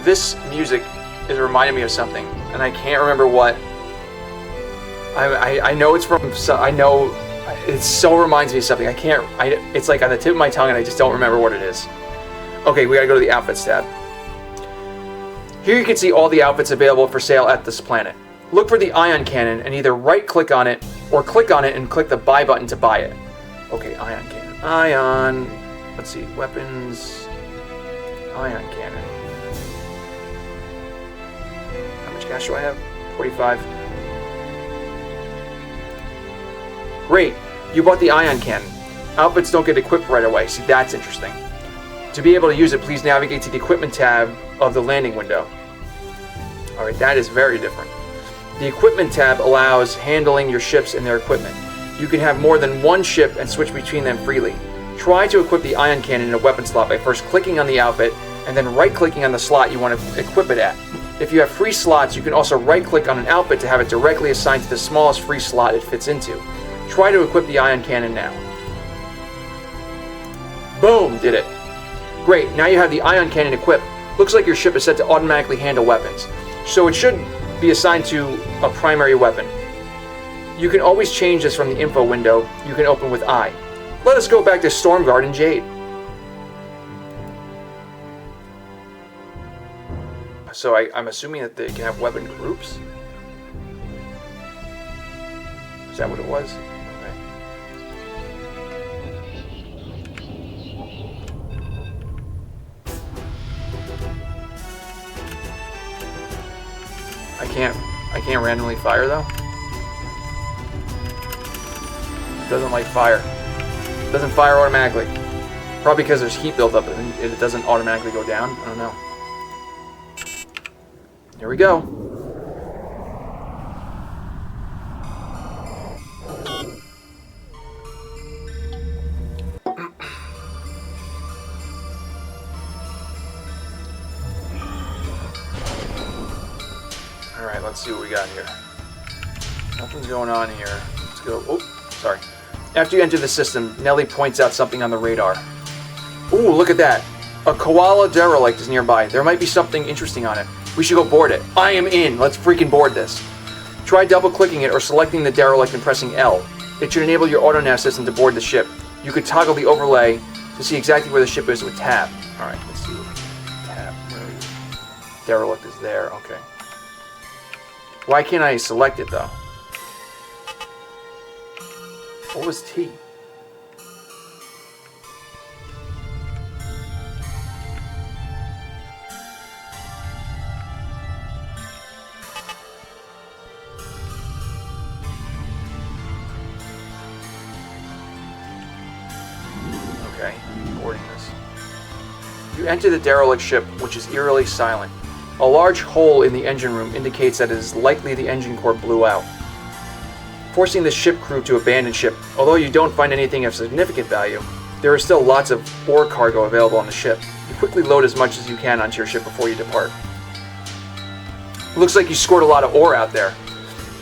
This music is reminding me of something, and I can't remember what. I know it's from. I know it so reminds me of something. It's like on the tip of my tongue, and I just don't remember what it is. Okay, we gotta go to the outfits tab. Here you can see all the outfits available for sale at this planet. Look for the ion cannon and either right-click on it or click on it and click the buy button to buy it. Okay, ion cannon. Ion. Let's see. Weapons. Ion cannon. How much cash do I have? 45. Great. You bought the ion cannon. Outfits don't get equipped right away. See, that's interesting. To be able to use it, please navigate to the equipment tab of the landing window. Alright, that is very different. The equipment tab allows handling your ships and their equipment. You can have more than one ship and switch between them freely. Try to equip the ion cannon in a weapon slot by first clicking on the outfit and then right-clicking on the slot you want to equip it at. If you have free slots, you can also right-click on an outfit to have it directly assigned to the smallest free slot it fits into. Try to equip the ion cannon now. Boom! Did it. Great, now you have the ion cannon equipped. Looks like your ship is set to automatically handle weapons. So it should be assigned to a primary weapon. You can always change this from the info window you can open with I. Let us go back to Stormguard and Jade. So I'm assuming that they can have weapon groups? Is that what it was? I can't randomly fire though. It doesn't like fire. It doesn't fire automatically. Probably because there's heat built up and it doesn't automatically go down. I don't know. Here we go. Alright, let's see what we got here. Nothing's going on here. Let's go. Oh, sorry. After you enter the system, Nelly points out something on the radar. Ooh, look at that. A koala derelict is nearby. There might be something interesting on it. We should go board it. I am in. Let's freaking board this. Try double-clicking it or selecting the derelict and pressing L. It should enable your autonav system to board the ship. You could toggle the overlay to see exactly where the ship is with tab. Alright, let's see. Tab. Where is it? Derelict is there. Okay. Why can't I select it, though? What was T? Okay, boarding this. You enter the derelict ship, which is eerily silent. A large hole in the engine room indicates that it is likely the engine core blew out, forcing the ship crew to abandon ship. Although you don't find anything of significant value, there is still lots of ore cargo available on the ship. You quickly load as much as you can onto your ship before you depart. It looks like you scored a lot of ore out there.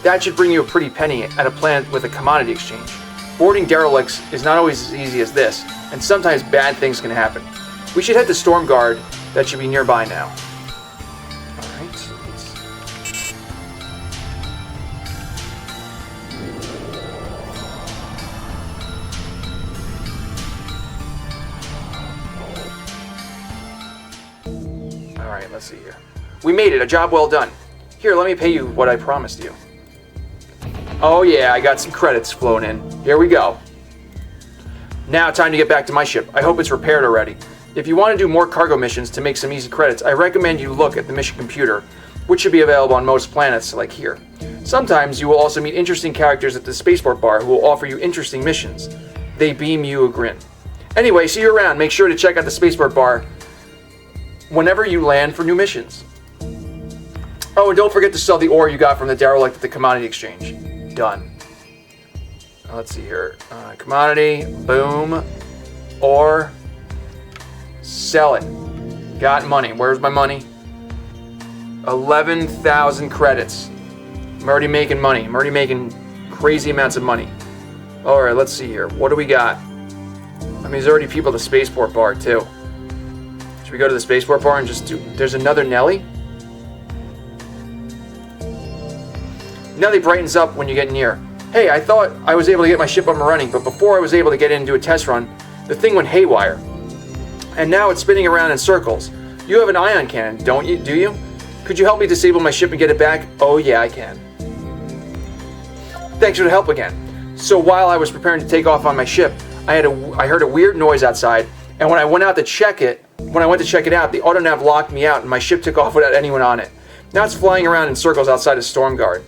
That should bring you a pretty penny at a planet with a commodity exchange. Boarding derelicts is not always as easy as this, and sometimes bad things can happen. We should head to Stormguard. That should be nearby now. Alright, let's see here. We made it, a job well done. Here, let me pay you what I promised you. Oh yeah, I got some credits flowing in. Here we go. Now, time to get back to my ship. I hope it's repaired already. If you want to do more cargo missions to make some easy credits, I recommend you look at the mission computer, which should be available on most planets, like here. Sometimes you will also meet interesting characters at the spaceport bar who will offer you interesting missions. They beam you a grin. Anyway, see you around. Make sure to check out the spaceport bar whenever you land for new missions. Oh, and don't forget to sell the ore you got from the derelict at the commodity exchange. Done. Let's see here. Commodity, boom, ore, sell it. Got money. Where's my money? 11,000 credits. I'm already making money. I'm already making crazy amounts of money. Alright, let's see here. What do we got? I mean, there's already people at the spaceport bar, too. Should we go to the spaceport bar and just do... There's another Nelly? Nelly brightens up when you get near. Hey, I thought I was able to get my ship up and running, but before I was able to get in and do a test run, the thing went haywire. And now it's spinning around in circles. You have an ion cannon, don't you? Do you? Could you help me disable my ship and get it back? Oh yeah, I can. Thanks for the help again. So while I was preparing to take off on my ship, I heard a weird noise outside, and when I went to check it out, the autonav locked me out and my ship took off without anyone on it. Now it's flying around in circles outside of Stormguard.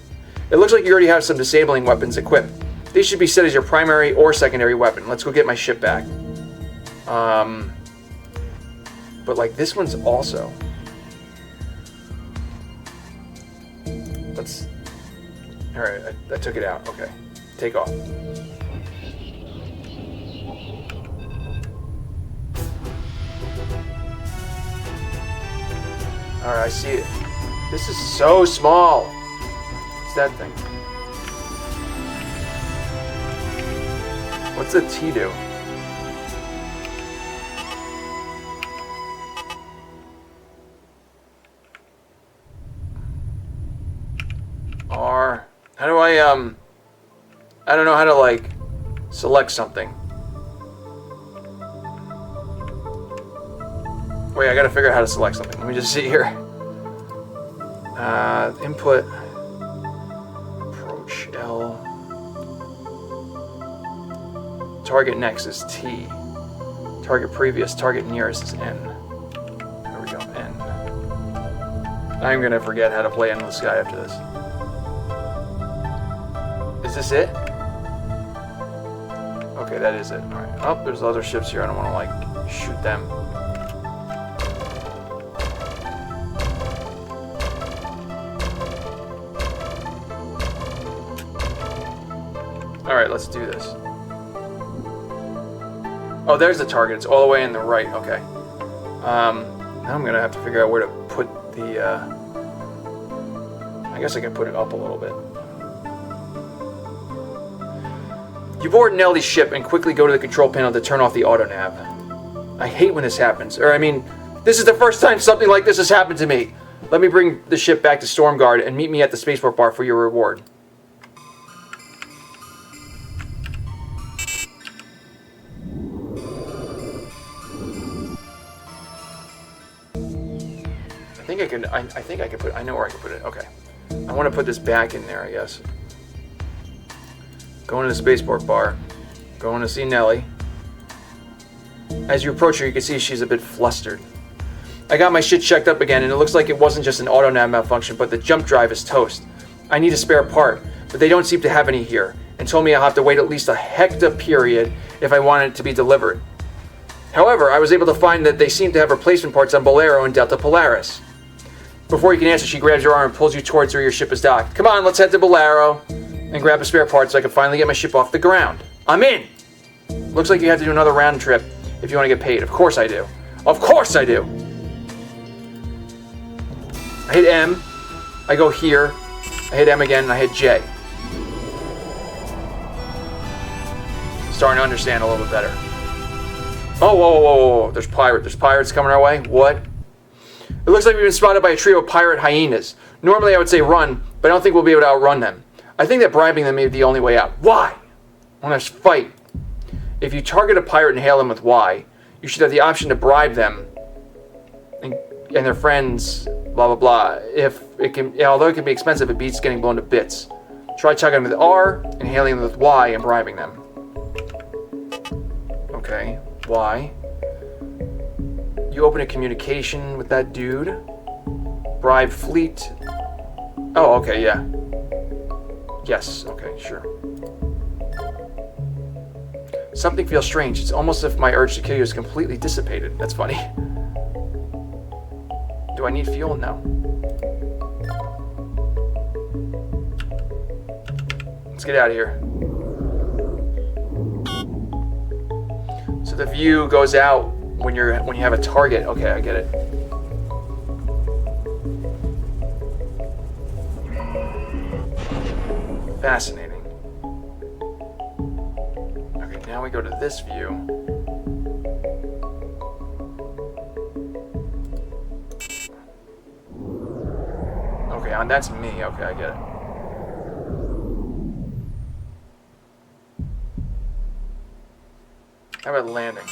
It looks like you already have some disabling weapons equipped. These should be set as your primary or secondary weapon. Let's go get my ship back. But like this one's also. Let's. Alright, I took it out. Okay. Take off. Alright, I see it. This is so small. What's that thing? What's the T do? R. How do I don't know how to like select something. Wait, I gotta figure out how to select something. Let me just see here. Input. Approach L. Target next is T. Target previous. Target nearest is N. There we go. N. I'm gonna forget how to play Endless Sky after this. Is this it? Okay, that is it. Alright. Oh, there's other ships here. I don't want to, like, shoot them. Alright, let's do this. Oh, there's the target. It's all the way in the right. Okay. Now I'm going to have to figure out where to put the... I guess I can put it up a little bit. You board Nelly's ship and quickly go to the control panel to turn off the autonav. I hate when this happens. Or, I mean, this is the first time something like this has happened to me. Let me bring the ship back to Stormguard and meet me at the spaceport bar for your reward. I think I can put it. I know where I can put it. Okay. I want to put this back in there, I guess. Going to the spaceport bar. Going to see Nelly. As you approach her, you can see she's a bit flustered. I got my shit checked up again, and it looks like it wasn't just an autonav malfunction, but the jump drive is toast. I need a spare part, but they don't seem to have any here, and told me I'll have to wait at least a hecta period if I want it to be delivered. However, I was able to find that they seem to have replacement parts on Bolero and Delta Polaris. Before you can answer, she grabs your arm and pulls you towards where your ship is docked. Come on, let's head to Bolero and grab a spare part so I can finally get my ship off the ground. I'm in! Looks like you have to do another round trip if you want to get paid. Of course I do. Of course I do! I hit M, I go here, I hit M again, and I hit J. Starting to understand a little bit better. Oh, whoa. There's pirates coming our way. What? It looks like we've been spotted by a trio of pirate hyenas. Normally I would say run, but I don't think we'll be able to outrun them. I think that bribing them may be the only way out. Why? I want to fight. If you target a pirate and hail them with Y, you should have the option to bribe them and their friends, blah, blah, blah. Although it can be expensive, it beats getting blown to bits. Try targeting them with R and hailing them with Y and bribing them. Okay, Y. You open a communication with that dude. Bribe fleet. Oh, okay, yeah. Yes, okay, sure. Something feels strange. It's almost as if my urge to kill you is completely dissipated. That's funny. Do I need fuel? No. Let's get out of here. So the view goes out when you have a target. Okay, I get it. Fascinating. Okay, now we go to this view. Okay, that's me. Okay, I get it. How about landing?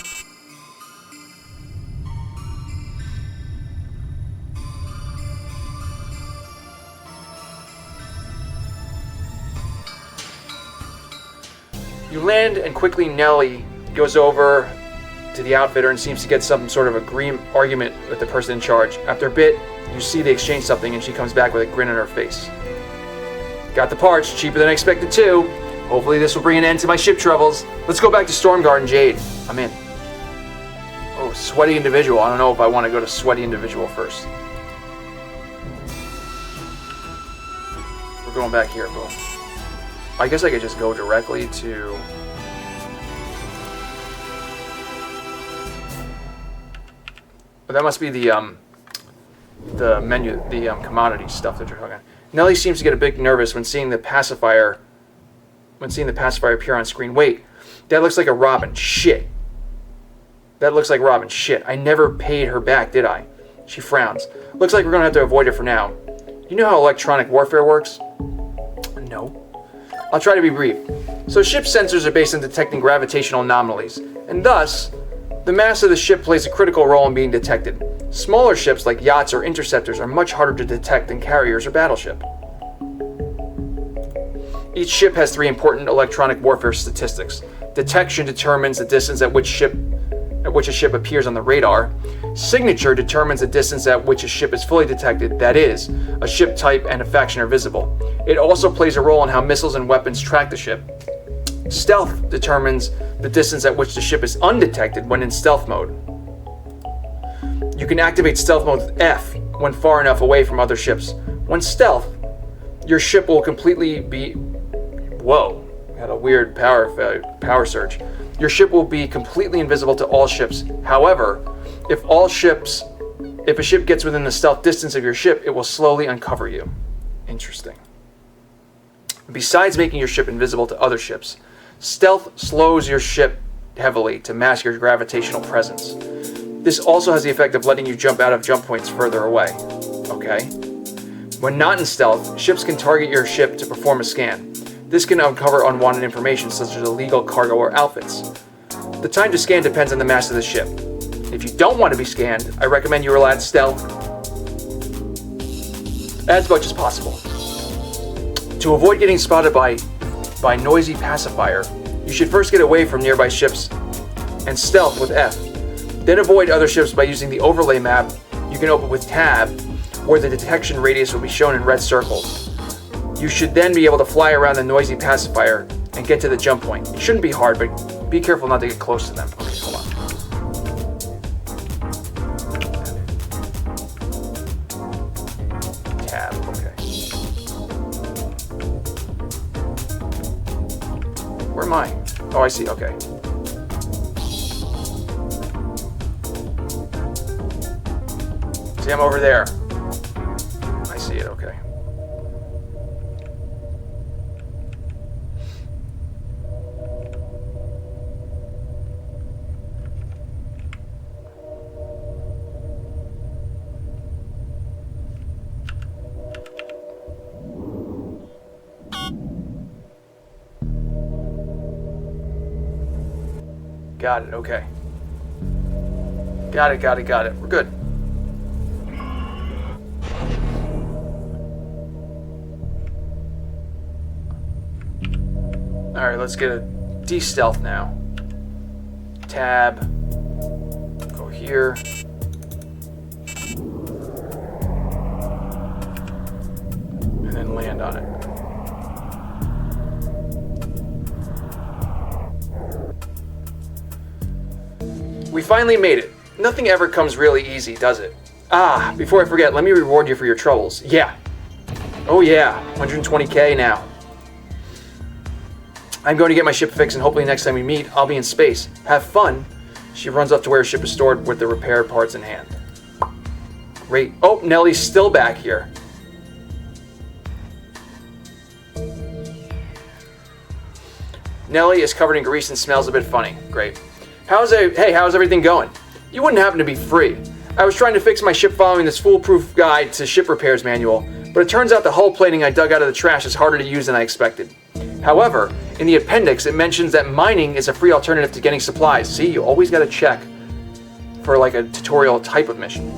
You land, and quickly Nelly goes over to the outfitter and seems to get some sort of argument with the person in charge. After a bit, you see they exchange something, and she comes back with a grin on her face. Got the parts, cheaper than I expected too. Hopefully this will bring an end to my ship troubles. Let's go back to Stormguard and Jade. I'm in. Oh, sweaty individual. I don't know if I want to go to sweaty individual first. We're going back here, boom. I guess I could just go directly to... But that must be the menu, the commodity stuff that you're talking about. Nelly seems to get a bit nervous when seeing the pacifier appear on screen. Wait, that looks like a Robin. Shit. That looks like Robin. Shit. I never paid her back, did I? She frowns. Looks like we're gonna have to avoid her for now. You know how electronic warfare works? No. I'll try to be brief. So ship sensors are based on detecting gravitational anomalies, and thus, the mass of the ship plays a critical role in being detected. Smaller ships like yachts or interceptors are much harder to detect than carriers or battleship. Each ship has 3 important electronic warfare statistics. Detection determines the distance at which a ship appears on the radar. Signature determines the distance at which a ship is fully detected, that is, a ship type and a faction are visible. It also plays a role in how missiles and weapons track the ship. Stealth determines the distance at which the ship is undetected when in stealth mode. You can activate stealth mode with F when far enough away from other ships. When stealth, your ship will completely be... Whoa, had a weird power surge. Your ship will be completely invisible to all ships. However, if a ship gets within the stealth distance of your ship, it will slowly uncover you. Interesting. Besides making your ship invisible to other ships, stealth slows your ship heavily to mask your gravitational presence. This also has the effect of letting you jump out of jump points further away. Okay? When not in stealth, ships can target your ship to perform a scan. This can uncover unwanted information such as illegal cargo or outfits. The time to scan depends on the mass of the ship. If you don't want to be scanned, I recommend you relax stealth as much as possible. To avoid getting spotted by noisy pacifier, you should first get away from nearby ships and stealth with F. Then avoid other ships by using the overlay map you can open with Tab, where the detection radius will be shown in red circles. You should then be able to fly around the noisy pacifier and get to the jump point. It shouldn't be hard, but be careful not to get close to them. Okay, hold on. Tab, okay. Where am I? Oh, I see, okay. See, I'm over there. I see it, okay. Got it, okay. Got it. We're good. Alright, let's get a de-stealth now. Tab. Go here. And then land on it. We finally made it. Nothing ever comes really easy, does it? Ah, before I forget, let me reward you for your troubles. Yeah. Oh yeah, 120k now. I'm going to get my ship fixed, and hopefully next time we meet, I'll be in space. Have fun. She runs up to where her ship is stored with the repair parts in hand. Great. Oh, Nelly's still back here. Nelly is covered in grease and smells a bit funny. Great. How's everything going? You wouldn't happen to be free. I was trying to fix my ship following this foolproof guide to ship repairs manual, but it turns out the hull plating I dug out of the trash is harder to use than I expected. However, in the appendix it mentions that mining is a free alternative to getting supplies. See, you always got to check for like a tutorial type of mission.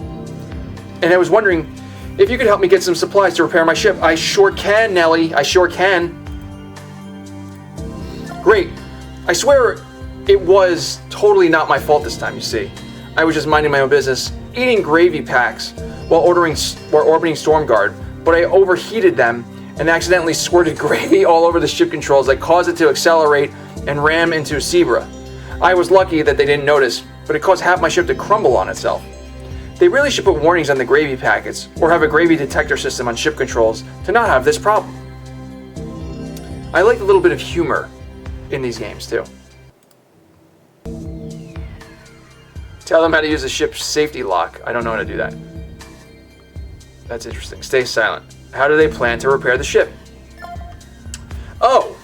And I was wondering if you could help me get some supplies to repair my ship. I sure can, Nelly. I sure can. Great. I swear it was totally not my fault this time, you see. I was just minding my own business, eating gravy packs while orbiting Stormguard, but I overheated them and accidentally squirted gravy all over the ship controls that caused it to accelerate and ram into Sebra. I was lucky that they didn't notice, but it caused half my ship to crumble on itself. They really should put warnings on the gravy packets, or have a gravy detector system on ship controls to not have this problem. I like a little bit of humor in these games too. Tell them how to use the ship's safety lock. I don't know how to do that. That's interesting. Stay silent. How do they plan to repair the ship? Oh,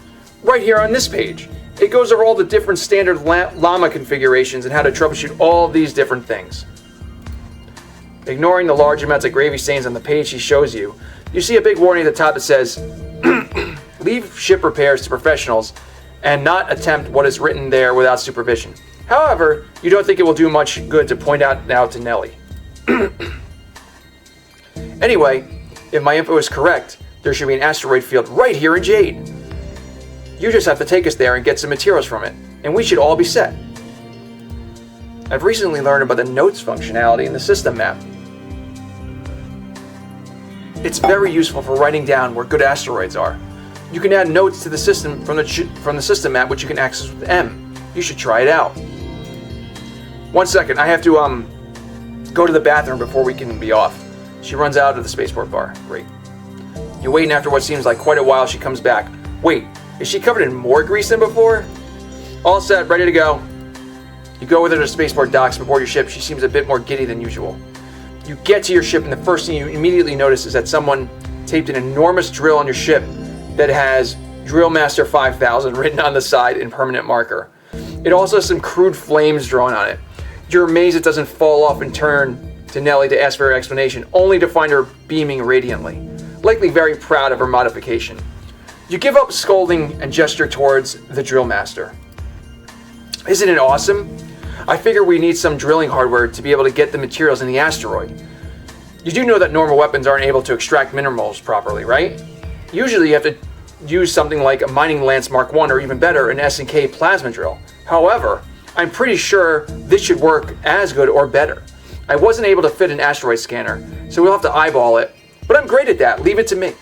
right here on this page. It goes over all the different standard llama configurations and how to troubleshoot all these different things. Ignoring the large amounts of gravy stains on the page he shows you, you see a big warning at the top that says, leave ship repairs to professionals and not attempt what is written there without supervision. However, you don't think it will do much good to point out now to Nelly. Anyway, if my info is correct, there should be an asteroid field right here in Jade. You just have to take us there and get some materials from it, and we should all be set. I've recently learned about the notes functionality in the system map. It's very useful for writing down where good asteroids are. You can add notes to the system from the system map, which you can access with M. You should try it out. 1 second, I have to go to the bathroom before we can be off. She runs out of the spaceport bar. Great. You wait, and after what seems like quite a while, she comes back. Wait, is she covered in more grease than before? All set, ready to go. You go with her to spaceport docks and board your ship. She seems a bit more giddy than usual. You get to your ship, and the first thing you immediately notice is that someone taped an enormous drill on your ship that has Drill Master 5000 written on the side in permanent marker. It also has some crude flames drawn on it. You're amazed it doesn't fall off and turn to Nelly to ask for her explanation, only to find her beaming radiantly, likely very proud of her modification. You give up scolding and gesture towards the Drill Master. Isn't it awesome? I figure we need some drilling hardware to be able to get the materials in the asteroid. You do know that normal weapons aren't able to extract minerals properly, right? Usually you have to use something like a Mining Lance Mark 1 or even better, an S&K plasma drill. However, I'm pretty sure this should work as good or better. I wasn't able to fit an asteroid scanner, so we'll have to eyeball it, but I'm great at that. Leave it to me.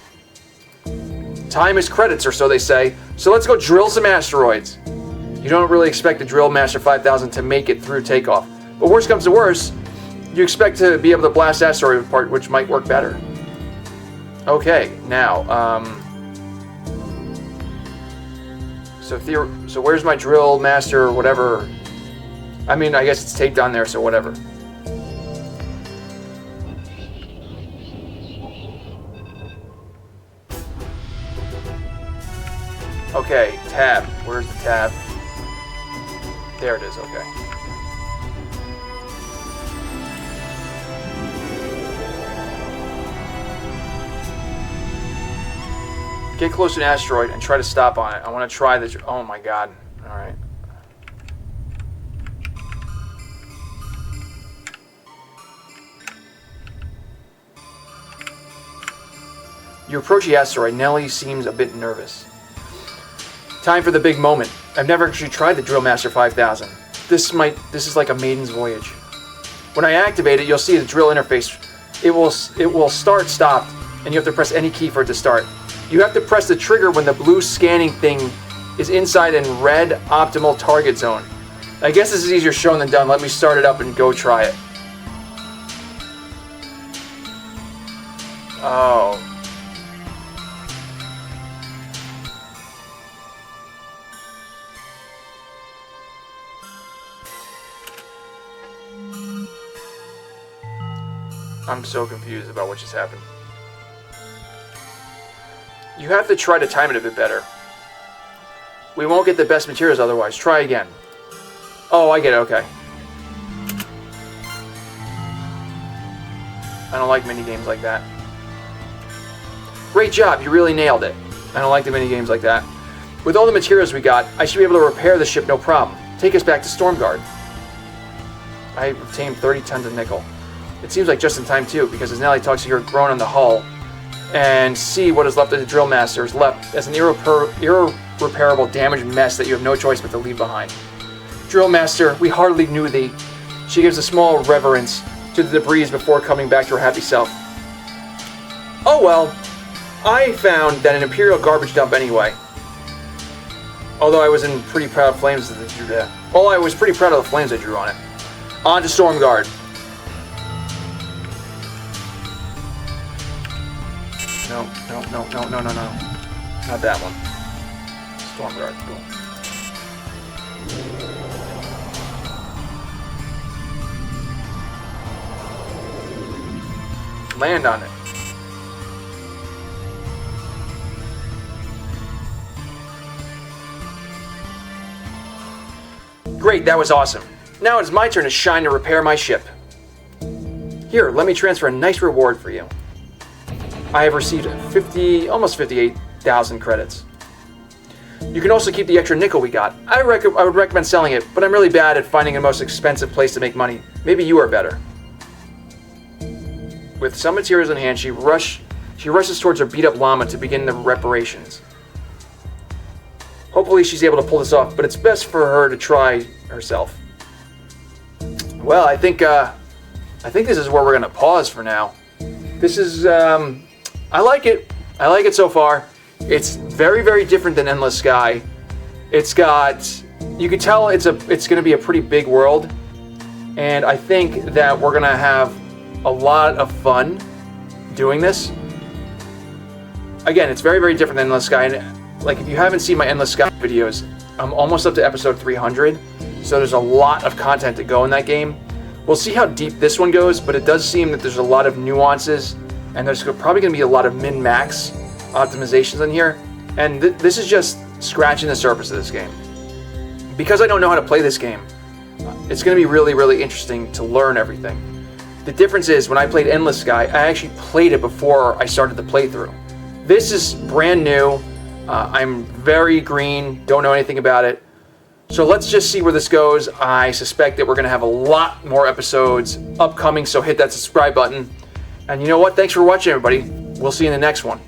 Time is credits, or so they say, so let's go drill some asteroids. You don't really expect the Drill Master 5000 to make it through takeoff, but worst comes to worst, you expect to be able to blast asteroid apart, which might work better. Okay, now, so where's my Drill Master or whatever? I mean, I guess it's taped on there, so whatever. Okay, tab. Where's the tab? There it is, okay. Get close to an asteroid and try to stop on it. I want to try this. Oh my god. Alright. You approach the asteroid. Nelly seems a bit nervous. Time for the big moment. I've never actually tried the Drill Master 5000. This is like a maiden's voyage. When I activate it, you'll see the drill interface. It will start stopped, and you have to press any key for it to start. You have to press the trigger when the blue scanning thing is inside in red optimal target zone. I guess this is easier shown than done. Let me start it up and go try it. Oh. I'm so confused about what just happened. You have to try to time it a bit better. We won't get the best materials otherwise. Try again. Oh, I get it. Okay. I don't like mini games like that. Great job, you really nailed it. I don't like the mini games like that. With all the materials we got, I should be able to repair the ship no problem. Take us back to Stormguard. I obtained 30 tons of nickel. It seems like just in time too, because as Nelly talks to your grown on the hull, and see what is left of the drill master is left as an irreparable damaged mess that you have no choice but to leave behind. Drill master, we hardly knew thee. She gives a small reverence to the debris before coming back to her happy self. Oh well, I found that an Imperial garbage dump anyway. Although I was in pretty proud flames that drew that. I was pretty proud of the flames I drew on it. On to Stormguard. No. Not that one. Stormguard, cool. Land on it. Great, that was awesome. Now it's my turn to shine and repair my ship. Here, let me transfer a nice reward for you. I have received almost 58,000 credits. You can also keep the extra nickel we got. I would recommend selling it, but I'm really bad at finding the most expensive place to make money. Maybe you are better. With some materials in hand, she rushes towards her beat-up llama to begin the reparations. Hopefully she's able to pull this off, but it's best for her to try herself. Well, I think this is where we're gonna pause for now. This is I like it. I like it so far. It's very, very different than Endless Sky. It's got, you can tell it's gonna be a pretty big world, and I think that we're gonna have a lot of fun doing this. Again, it's very, very different than Endless Sky. And like, if you haven't seen my Endless Sky videos, I'm almost up to episode 300, so there's a lot of content to go in that game. We'll see how deep this one goes, but it does seem that there's a lot of nuances, and there's probably going to be a lot of min-max optimizations in here. And this is just scratching the surface of this game. Because I don't know how to play this game, it's going to be really, really interesting to learn everything. The difference is, when I played Endless Sky, I actually played it before I started the playthrough. This is brand new. I'm very green, don't know anything about it. So let's just see where this goes. I suspect that we're going to have a lot more episodes upcoming, so hit that subscribe button. And you know what? Thanks for watching, everybody. We'll see you in the next one.